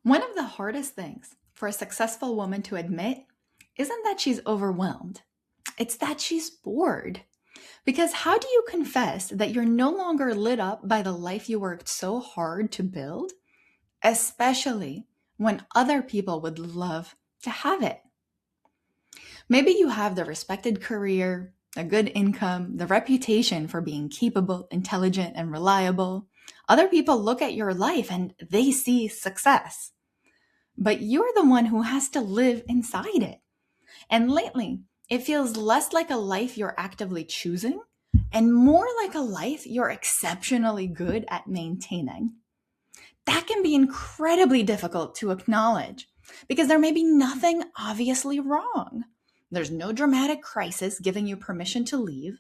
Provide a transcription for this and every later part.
One of the hardest things for a successful woman to admit isn't that she's overwhelmed, it's that she's bored. Because how do you confess that you're no longer lit up by the life you worked so hard to build, especially when other people would love to have it? Maybe you have the respected career, a good income, the reputation for being capable, intelligent, and reliable. Other people look at your life and they see success, but you're the one who has to live inside it. And lately, it feels less like a life you're actively choosing and more like a life you're exceptionally good at maintaining. That can be incredibly difficult to acknowledge because there may be nothing obviously wrong. There's no dramatic crisis giving you permission to leave,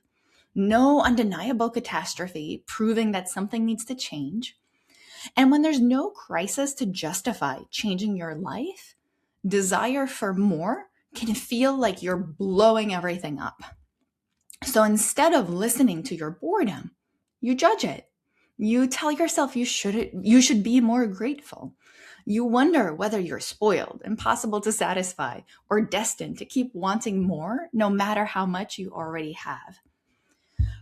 no undeniable catastrophe proving that something needs to change. And when there's no crisis to justify changing your life, desire for more can feel like you're blowing everything up. So instead of listening to your boredom, you judge it. You tell yourself you should be more grateful. You wonder whether you're spoiled, impossible to satisfy, or destined to keep wanting more no matter how much you already have.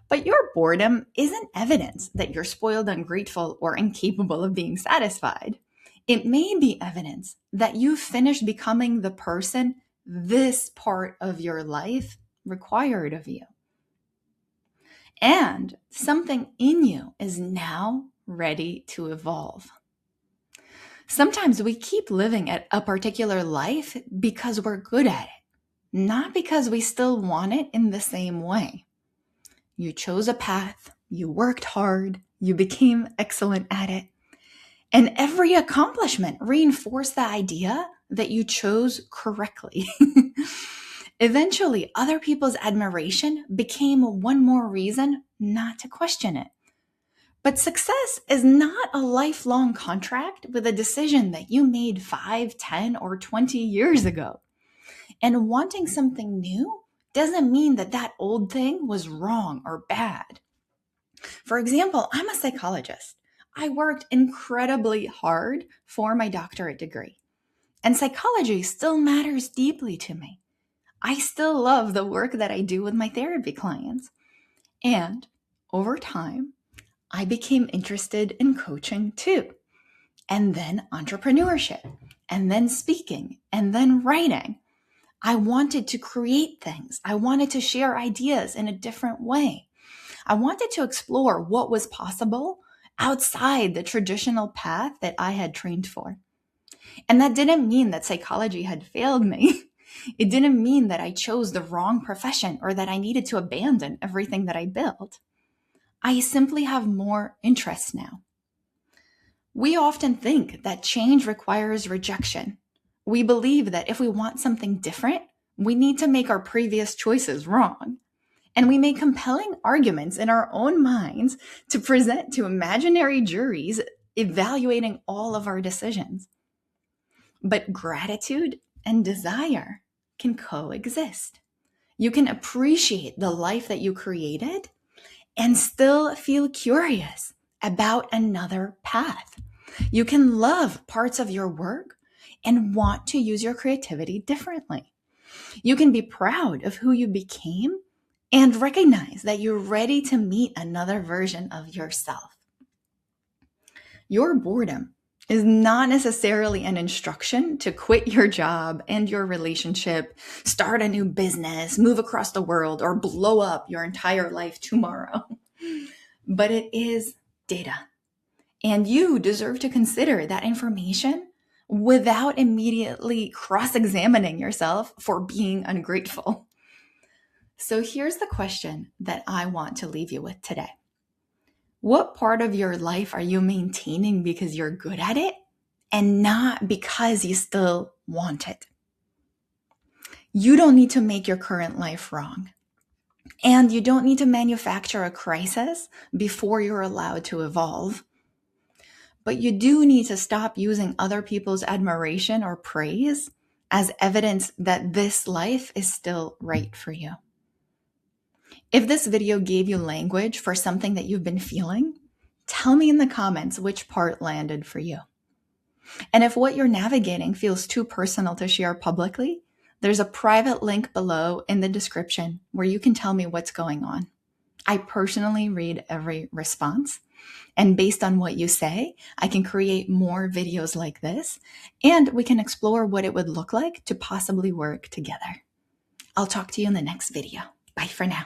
But your boredom isn't evidence that you're spoiled, ungrateful, or incapable of being satisfied. It may be evidence that you've finished becoming the person this part of your life required of you. And something in you is now ready to evolve. Sometimes we keep living at a particular life because we're good at it, not because we still want it in the same way. You chose a path, you worked hard, you became excellent at it, and every accomplishment reinforced the idea that you chose correctly. Eventually, other people's admiration became one more reason not to question it. But success is not a lifelong contract with a decision that you made 5, 10, or 20 years ago. And wanting something new doesn't mean that that old thing was wrong or bad. For example, I'm a psychologist. I worked incredibly hard for my doctorate degree, and psychology still matters deeply to me. I still love the work that I do with my therapy clients. And over time, I became interested in coaching too, and then entrepreneurship, and then speaking, and then writing. I wanted to create things. I wanted to share ideas in a different way. I wanted to explore what was possible outside the traditional path that I had trained for. And that didn't mean that psychology had failed me. It didn't mean that I chose the wrong profession or that I needed to abandon everything that I built. I simply have more interests now. We often think that change requires rejection. We believe that if we want something different, we need to make our previous choices wrong. And we make compelling arguments in our own minds to present to imaginary juries evaluating all of our decisions. But gratitude and desire can coexist. You can appreciate the life that you created and still feel curious about another path. You can love parts of your work and want to use your creativity differently. You can be proud of who you became and recognize that you're ready to meet another version of yourself. Your boredom is not necessarily an instruction to quit your job and your relationship, start a new business, move across the world, or blow up your entire life tomorrow. But it is data. And you deserve to consider that information without immediately cross-examining yourself for being ungrateful. So here's the question that I want to leave you with today. What part of your life are you maintaining because you're good at it and not because you still want it? You don't need to make your current life wrong. And you don't need to manufacture a crisis before you're allowed to evolve. But you do need to stop using other people's admiration or praise as evidence that this life is still right for you. If this video gave you language for something that you've been feeling, tell me in the comments which part landed for you. And if what you're navigating feels too personal to share publicly, there's a private link below in the description where you can tell me what's going on. I personally read every response, and based on what you say, I can create more videos like this, and we can explore what it would look like to possibly work together. I'll talk to you in the next video. Bye for now.